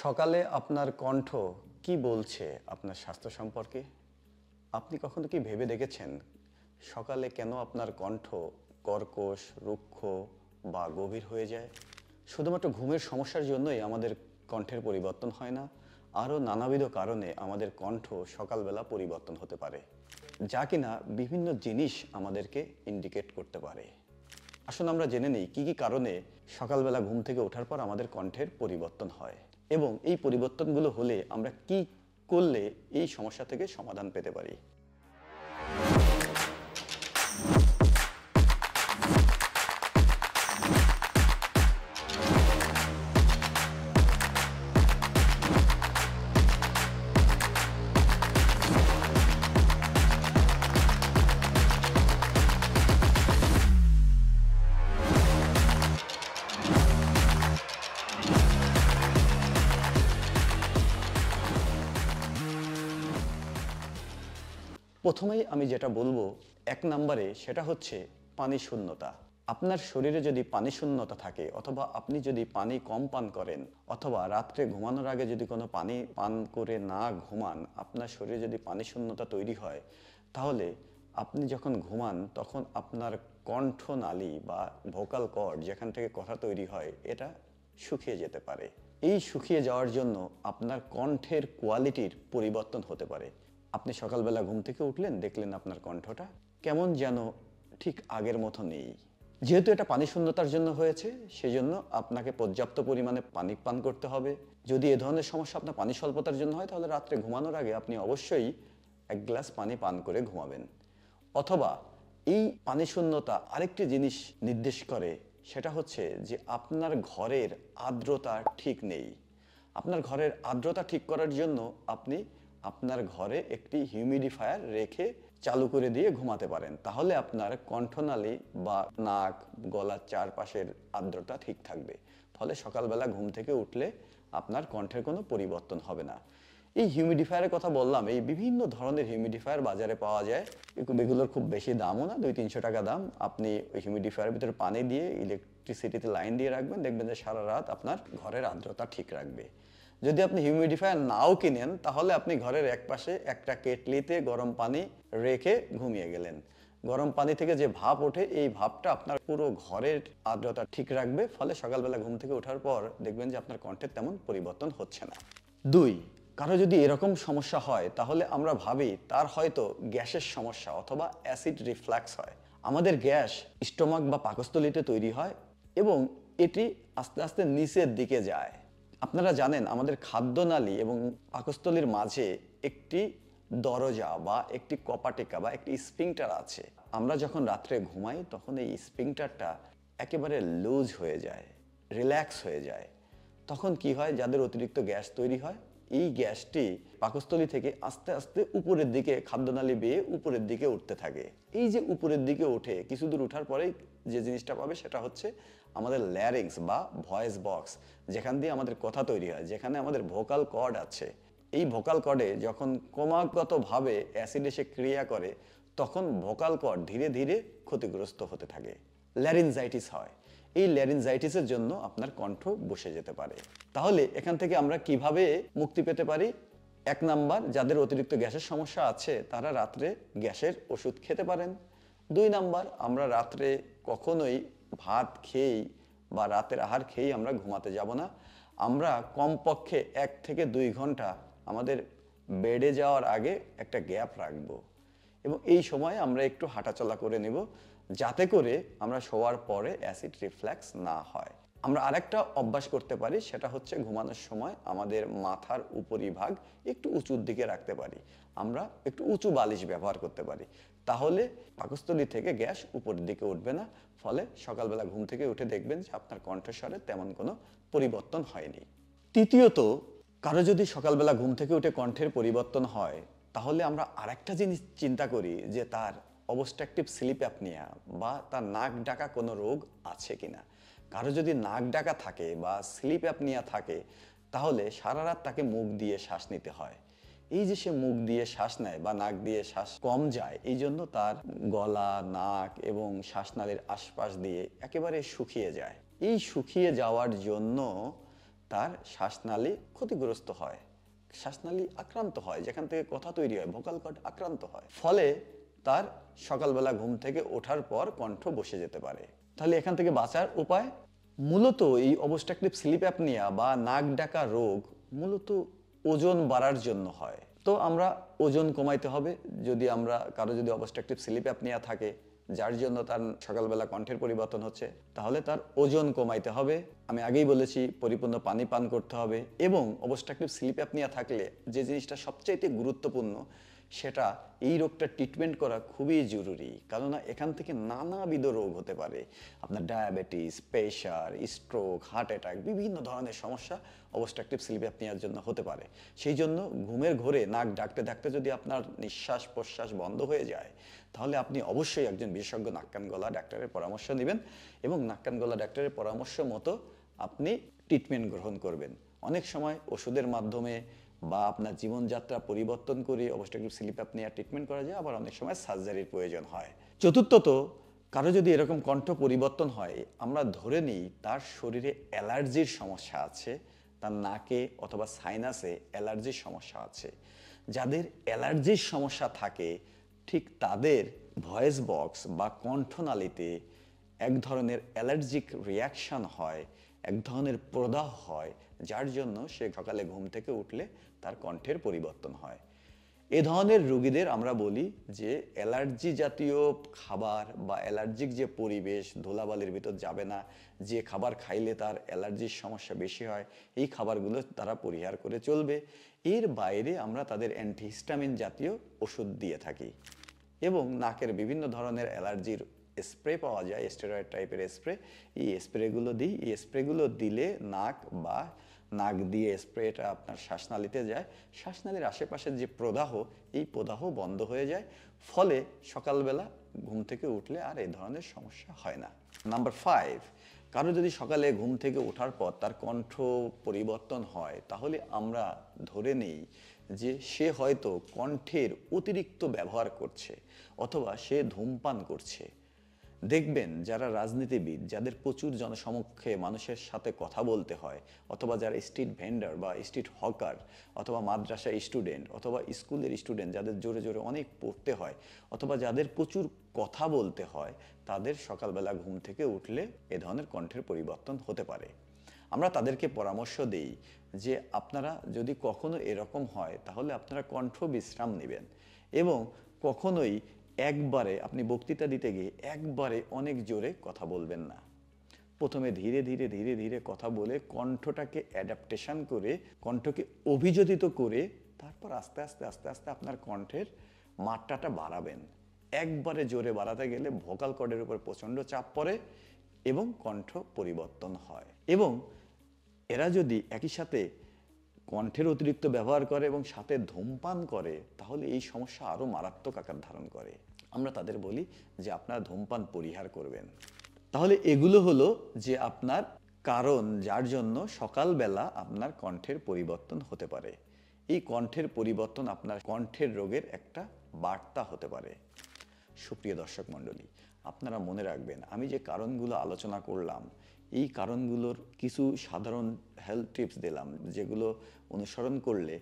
সকালে আপনার কণ্ঠ কি বলছে আপনার স্বাস্থ্য সম্পর্কে? আপনি কখনো কি ভেবে দেখেছেন সকালে কেন আপনার কণ্ঠ কর্কশ, রুক্ষ বা গভীর হয়ে যায়? শুধুমাত্র ঘুমের সমস্যার জন্যই আমাদের কণ্ঠের পরিবর্তন হয় না, আরও নানাবিধ কারণে আমাদের কণ্ঠ সকালবেলা পরিবর্তন হতে পারে, যা কিনা বিভিন্ন জিনিস আমাদেরকে ইন্ডিকেট করতে পারে। আসুন আমরা জেনে নিই কী কী কারণে সকালবেলা ঘুম থেকে ওঠার পর আমাদের কণ্ঠের পরিবর্তন হয় এবং এই পরিবর্তনগুলো হলে আমরা কি করলে এই সমস্যা থেকে সমাধান পেতে পারি। প্রথমেই আমি যেটা বলবো, এক নম্বরে সেটা হচ্ছে পানি শূন্যতা। আপনার শরীরে যদি পানি শূন্যতা থাকে অথবা আপনি যদি পানি কম পান করেন অথবা রাত্রে ঘুমানোর আগে যদি কোনো পানি পান করে না ঘুমান, আপনার শরীরে যদি পানি শূন্যতা তৈরি হয়, তাহলে আপনি যখন ঘুমান তখন আপনার কণ্ঠনালী বা ভোকাল কর্ড যেখান থেকে কথা তৈরি হয় এটা শুকিয়ে যেতে পারে। এই শুকিয়ে যাওয়ার জন্য আপনার কণ্ঠের কোয়ালিটির পরিবর্তন হতে পারে। আপনি সকালবেলা ঘুম থেকে উঠলেন, দেখলেন আপনার কণ্ঠটা কেমন যেন ঠিক আগের মতো নেই। যেহেতু এটা পানি শূন্যতার জন্য হয়েছে, সেজন্য আপনাকে পর্যাপ্ত পরিমাণে পানি পান করতে হবে। যদি এ ধরনের সমস্যা আপনার পানি স্বল্পতার জন্য হয়, তাহলে রাত্রে ঘুমানোর আগে আপনি অবশ্যই 1 গ্লাস পানি পান করে ঘুমাবেন। অথবা এই পানি শূন্যতা আরেকটি জিনিস নির্দেশ করে, সেটা হচ্ছে যে আপনার ঘরের আর্দ্রতা ঠিক নেই। আপনার ঘরের আর্দ্রতা ঠিক করার জন্য আপনি আপনার ঘরে একটি হিউমিডিফায়ার রেখে চালু করে দিয়ে ঘুমাতে পারেন, তাহলে আপনার কণ্ঠনালী বা নাক, গলার চারপাশের আর্দ্রতা ঠিক থাকবে। ফলে সকালবেলা ঘুম থেকে উঠলে আপনার কণ্ঠের কোনো পরিবর্তন হবে না। এই হিউমিডিফায়ারের কথা বললাম, এই বিভিন্ন ধরনের হিউমিডিফায়ার বাজারে পাওয়া যায়। এগুলোর খুব বেশি দামও না, 200-300 টাকা দাম। আপনি ওই হিউমিডিফায়ারের ভিতরে পানি দিয়ে ইলেকট্রিসিটিতে লাইন দিয়ে রাখবেন, দেখবেন যে সারা রাত আপনার ঘরের আর্দ্রতা ঠিক রাখবে। যদি আপনি হিউমিডিফায়ার নাও কিনেন, তাহলে আপনি ঘরের একপাশে একটা কেটলিতে গরম পানি রেখে ঘুমিয়ে গেলেন। গরম পানি থেকে যে ভাপ ওঠে, এই ভাপটা আপনার পুরো ঘরের আর্দ্রতা ঠিক রাখবে। ফলে সকালবেলা ঘুম থেকে ওঠার পর দেখবেন যে আপনার কণ্ঠের তেমন পরিবর্তন হচ্ছে না। 2, কারো যদি এরকম সমস্যা হয়, তাহলে আমরা ভাবি তার হয়তো গ্যাসের সমস্যা অথবা অ্যাসিড রিফ্লাক্স হয়। আমাদের গ্যাস স্টোমাক বা পাকস্থলীতে তৈরি হয় এবং এটি আস্তে আস্তে নিচের দিকে যায়। আপনারা জানেন আমাদের খাদ্যনালী এবং পাকস্থলীর মাঝে একটি দরজা বা একটি কপাটিকা বা একটি স্ফিংটার আছে। আমরা যখন রাত্রে ঘুমাই তখন এই স্ফিংটারটা একেবারে লুজ হয়ে যায়, রিল্যাক্স হয়ে যায়। তখন কি হয়, যাদের অতিরিক্ত গ্যাস তৈরি হয়, এই গ্যাসটি পাকস্থলী থেকে আস্তে আস্তে উপরের দিকে খাদ্যনালী বেয়ে উপরের দিকে উঠতে থাকে। এই যে উপরের দিকে ওঠে, কিছু দূর ওঠার পরেই যে জিনিসটা পাবে সেটা হচ্ছে আমাদের ল্যারিংস বা ভয়েস বক্স, যেখান দিয়ে আমাদের কথা তৈরি হয়, যেখানে আমাদের ভোকাল কর্ড আছে। এই ভোকাল কর্ডে যখন ক্রমাগতভাবে অ্যাসিড এসে ক্রিয়া করে, তখন ভোকাল কর্ড ধীরে ধীরে ক্ষতিগ্রস্ত হতে থাকে, ল্যারিনজাইটিস হয়। এই ল্যারিনজাইটিসের জন্য আপনার কণ্ঠ বসে যেতে পারে। তাহলে এখান থেকে আমরা কিভাবে মুক্তি পেতে পারি? 1 নাম্বার, যাদের অতিরিক্ত গ্যাসের সমস্যা আছে তারা রাত্রে গ্যাসের ওষুধ খেতে পারেন। 2 নাম্বার, আমরা রাত্রে কখনোই ভাত খেয়েই বা রাতের আহার খেয়েই আমরা ঘুমাতে যাব না। আমরা কমপক্ষে 1 থেকে 2 ঘন্টা আমাদের বেডে যাওয়ার আগে একটা গ্যাপ রাখবো এবং এই সময় আমরা একটু হাঁটাচলা করে নেব, যাতে করে আমরা শোয়ার পরে অ্যাসিড রিফ্লাক্স না হয়। আমরা আরেকটা অভ্যাস করতে পারি, সেটা হচ্ছে ঘুমানোর সময় আমাদের মাথার উপরিভাগ একটু উঁচুর দিকে রাখতে পারি। আমরা একটু উঁচু বালিশ ব্যবহার করতে পারি, তাহলে পাকস্থলী থেকে গ্যাস উপরের দিকে উঠবে না। ফলে সকালবেলা ঘুম থেকে উঠে দেখবেন যে আপনার কণ্ঠস্বরে তেমন কোনো পরিবর্তন হয়নি। তৃতীয়ত, কারো যদি সকালবেলা ঘুম থেকে উঠে কণ্ঠের পরিবর্তন হয়, তাহলে আমরা আরেকটা জিনিস চিন্তা করি যে তার অবস্ট্রাকটিভ স্লিপ অ্যাপনিয়া বা তার নাক ডাকা কোনো রোগ আছে কিনা। কারো যদি নাক ডাকা থাকে বা স্লিপ অ্যাপনিয়া থাকে, তাহলে সারা রাত তাকে মুখ দিয়ে শ্বাস নিতে হয়। এই যে সে মুখ দিয়ে শ্বাস নেয় বা নাক দিয়ে শ্বাস কম যায়, এই জন্য তার গলা, নাক এবং শ্বাসনালীর আশপাশ দিয়ে একেবারে শুকিয়ে যায়। এই শুকিয়ে যাওয়ার জন্য তার শ্বাসনালী ক্ষতিগ্রস্ত হয়, শ্বাসনালী আক্রান্ত হয়, যেখান থেকে কথা তৈরি হয়, ভোকাল কর্ড আক্রান্ত হয়। ফলে তার সকালবেলা ঘুম থেকে ওঠার পর কণ্ঠ বসে যেতে পারে। তাহলে এখান থেকে বাঁচার উপায়, মূলত এই অবস্ট্রাকটিভ স্লিপ অ্যাপনিয়া বা নাক ডাকা রোগ মূলত ওজন বাড়ার জন্য হয়। তো আমরা ওজন কমাইতে হবে। যদি আমরা কারো যদি অবস্ট্রাকটিভ স্লিপ অ্যাপনিয়া থাকে যার জন্য তার সকালবেলা কণ্ঠের পরিবর্তন হচ্ছে, তাহলে তার ওজন কমাইতে হবে। আমি আগেই বলেছি পরিপূর্ণ পানি পান করতে হবে, এবং অবস্ট্রাকটিভ স্লিপ অ্যাপনিয়া থাকলে যে জিনিসটা সবচাইতে গুরুত্বপূর্ণ সেটা এই রোগটা ট্রিটমেন্ট করা খুবই জরুরি। কেননা এখান থেকে নানাবিধ রোগ হতে পারে। আপনার diabetes, pressure, stroke, heart attack, বিভিন্ন ধরনের সমস্যা অবস্ট্রাকটিভ স্লিপ অ্যাপনিয়ার জন্য হতে পারে। সেই জন্য ঘুমের ঘোরে নাক ডাকতে ডাকতে যদি আপনার নিঃশ্বাস প্রশ্বাস বন্ধ হয়ে যায়, তাহলে আপনি অবশ্যই একজন বিশেষজ্ঞ নাক কান গলা ডাক্তারের পরামর্শ নেবেন, এবং নাক কান গলা ডাক্তারের পরামর্শ মতো আপনি ট্রিটমেন্ট গ্রহণ করবেন। অনেক সময় ওষুধের মাধ্যমে বা আপনার জীবনযাত্রা পরিবর্তন করে অবস্ট্রাকটিভ স্লিপ অ্যাপনিয়া ট্রিটমেন্ট করা যায়, আবার অনেক সময় সার্জারির প্রয়োজন হয়। চতুর্থত, কারো যদি এরকম কণ্ঠ পরিবর্তন হয়, আমরা ধরে নিই তার শরীরে অ্যালার্জির সমস্যা আছে, তার নাকে অথবা সাইনাসে অ্যালার্জির সমস্যা আছে। যাদের অ্যালার্জির সমস্যা থাকে ঠিক তাদের ভয়েস বক্স বা কণ্ঠনালীতে এক ধরনের অ্যালার্জিক রিয়াকশন হয়, এক ধরনের প্রদাহ হয়, যার জন্য সে সকালে ঘুম থেকে উঠলে তার কণ্ঠের পরিবর্তন হয়। এ ধরনের রোগীদের আমরা বলি যে অ্যালার্জি জাতীয় খাবার বা অ্যালার্জিক যে পরিবেশ, ধুলাবালির ভিতর যাবে না, যে খাবার খাইলে তার অ্যালার্জির সমস্যা বেশি হয়, এই খাবারগুলো তারা পরিহার করে চলবে। এর বাইরে আমরা তাদের অ্যান্টিহিস্টামিন জাতীয় ওষুধ দিয়ে থাকি, এবং নাকের বিভিন্ন ধরনের অ্যালার্জির স্প্রে পাওয়া যায়, স্টেরয়েড টাইপের স্প্রে। এই স্প্রেগুলো দিই। এই স্প্রেগুলো দিলে নাক দিয়ে স্প্রেটা আপনার শ্বাসনালীতে যায়, শ্বাসনালীর আশেপাশের যে প্রদাহ, এই প্রদাহ বন্ধ হয়ে যায়। ফলে সকালবেলা ঘুম থেকে উঠলে আর এই ধরনের সমস্যা হয় না। নাম্বার 5, কারো যদি সকালে ঘুম থেকে ওঠার পর তার কণ্ঠ পরিবর্তন হয়, তাহলে আমরা ধরে নেই যে সে হয়তো কণ্ঠের অতিরিক্ত ব্যবহার করছে, অথবা সে ধূমপান করছে। দেখবেন যারা রাজনীতিবিদ, যাদের প্রচুর জনসমক্ষে মানুষের সাথে কথা বলতে হয়, অথবা যারা স্ট্রিট ভেন্ডার বা স্ট্রিট হকার, অথবা মাদ্রাসা স্টুডেন্ট, অথবা স্কুলের স্টুডেন্ট, যাদের জোরে জোরে অনেক পড়তে হয়, অথবা যাদের প্রচুর কথা বলতে হয়, তাদের সকালবেলা ঘুম থেকে উঠলে এ ধরনের কণ্ঠের পরিবর্তন হতে পারে। আমরা তাদেরকে পরামর্শ দিই যে আপনারা যদি কখনো এরকম হয়, তাহলে আপনারা কণ্ঠ বিশ্রাম নেবেন, এবং কখনোই একবারে আপনি বক্তৃতা দিতে গিয়ে একবারে অনেক জোরে কথা বলবেন না। প্রথমে ধীরে ধীরে ধীরে ধীরে কথা বলে কণ্ঠটাকে অ্যাডাপ্টেশন করে, কণ্ঠকে অভিযোজিত করে, তারপর আস্তে আস্তে আস্তে আস্তে আপনার কণ্ঠের মাত্রাটা বাড়াবেন। একবারে জোরে বাড়াতে গেলে ভোকাল কর্ডের উপর প্রচণ্ড চাপ পড়ে এবং কণ্ঠ পরিবর্তন হয়। এবং এরা যদি একই সাথে কণ্ঠের অতিরিক্ত ব্যবহার করে এবং সাথে ধূমপান করে, তাহলে এই সমস্যা আরও মারাত্মক আকার ধারণ করে। আমরা তাদের বলি যে আপনারা ধূমপান পরিহার করবেন। তাহলে এগুলো হলো যে আপনার কারণ যার জন্য সকালবেলা আপনার কণ্ঠের পরিবর্তন হতে পারে। এই কণ্ঠের পরিবর্তন আপনার কণ্ঠের রোগের একটা বার্তা হতে পারে। সুপ্রিয় দর্শক মণ্ডলী, আপনারা মনে রাখবেন, আমি যে কারণগুলো আলোচনা করলাম, এই কারণগুলোর কিছু সাধারণ হেলথ টিপস দিলাম, যেগুলো অনুসরণ করলে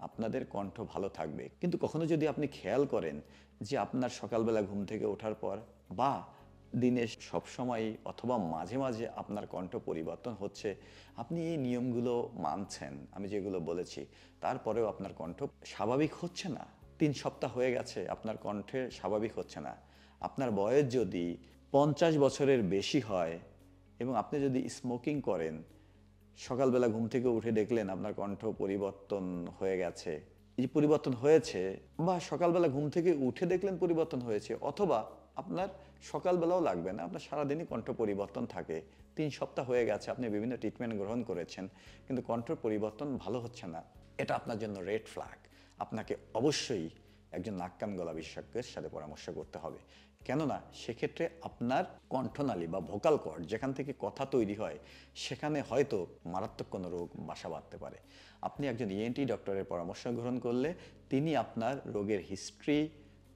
আপনাদের কণ্ঠ ভালো থাকবে। কিন্তু কখনো যদি আপনি খেয়াল করেন যে আপনার সকালবেলা ঘুম থেকে ওঠার পর বা দিনে সবসময় অথবা মাঝে মাঝে আপনার কণ্ঠ পরিবর্তন হচ্ছে, আপনি এই নিয়মগুলো মানছেন, আমি যেগুলো বলেছি, তারপরেও আপনার কণ্ঠ স্বাভাবিক হচ্ছে না, 3 সপ্তাহ হয়ে গেছে আপনার কণ্ঠে স্বাভাবিক হচ্ছে না, আপনার বয়স যদি 50 বছরের বেশি হয় এবং আপনি যদি স্মোকিং করেন, সকালবেলা ঘুম থেকে উঠে দেখলেন আপনার কণ্ঠ পরিবর্তন হয়ে গেছে, এই পরিবর্তন হয়েছে, বা সকালবেলা ঘুম থেকে উঠে দেখলেন পরিবর্তন হয়েছে, অথবা আপনার সকালবেলাও লাগবে না, আপনার সারাদিনই কণ্ঠ পরিবর্তন থাকে, 3 সপ্তাহ হয়ে গেছে, আপনি বিভিন্ন ট্রিটমেন্ট গ্রহণ করেছেন, কিন্তু কণ্ঠের পরিবর্তন ভালো হচ্ছে না, এটা আপনার জন্য রেড ফ্ল্যাগ। আপনাকে অবশ্যই একজন নাক কান গলা বিশেষজ্ঞের সাথে পরামর্শ করতে হবে। কেননা সেক্ষেত্রে আপনার কণ্ঠনালী বা ভোকাল কর্ড, যেখান থেকে কথা তৈরি হয়, সেখানে হয়তো মারাত্মক কোনো রোগ বাসা বাঁধতে পারে। আপনি একজন ইএনটি ডক্টরের পরামর্শ গ্রহণ করলে তিনি আপনার রোগের হিস্ট্রি,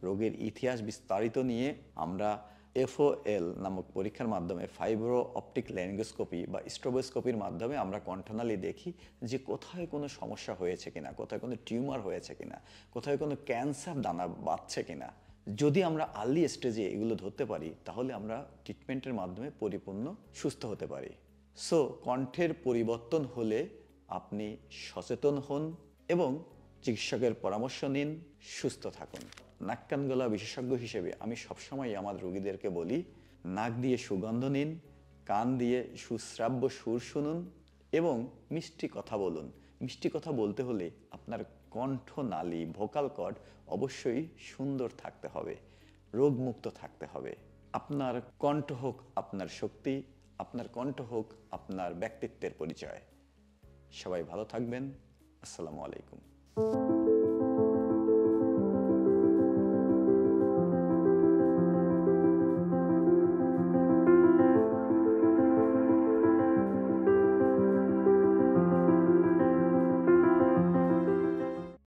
রোগের ইতিহাস বিস্তারিত নিয়ে আমরা FOL নামক পরীক্ষার মাধ্যমে ফাইব্রো অপটিক ল্যারিঙ্গোস্কোপি বা স্ট্রোবোস্কোপির মাধ্যমে আমরা কণ্ঠনালী দেখি যে কোথায় কোনো সমস্যা হয়েছে কিনা, কোথায় কোনো টিউমার হয়েছে কিনা, কোথায় কোনো ক্যান্সার দানা বাঁধছে কিনা। যদি আমরা আর্লি স্টেজে এগুলো ধরতে পারি তাহলে আমরা ট্রিটমেন্টের মাধ্যমে পরিপূর্ণ সুস্থ হতে পারি। সো কণ্ঠের পরিবর্তন হলে আপনি সচেতন হন এবং চিকিৎসকের পরামর্শ নিন, সুস্থ থাকুন। নাক কান গলা বিশেষজ্ঞ হিসেবে আমি সবসময় আমার রোগীদেরকে বলি, নাক দিয়ে সুগন্ধ নিন, কান দিয়ে সুশ্রাব্য সুর শুনুন এবং মিষ্টি কথা বলুন। মিষ্টি কথা বলতে হলে আপনার কণ্ঠনালী ভোকাল কর্ড অবশ্যই সুন্দর থাকতে হবে, রোগমুক্ত থাকতে হবে। আপনার কণ্ঠ হোক আপনার শক্তি, আপনার কণ্ঠ হোক আপনার ব্যক্তিত্বের পরিচয়। সবাই ভালো থাকবেন। আসসালামু আলাইকুম।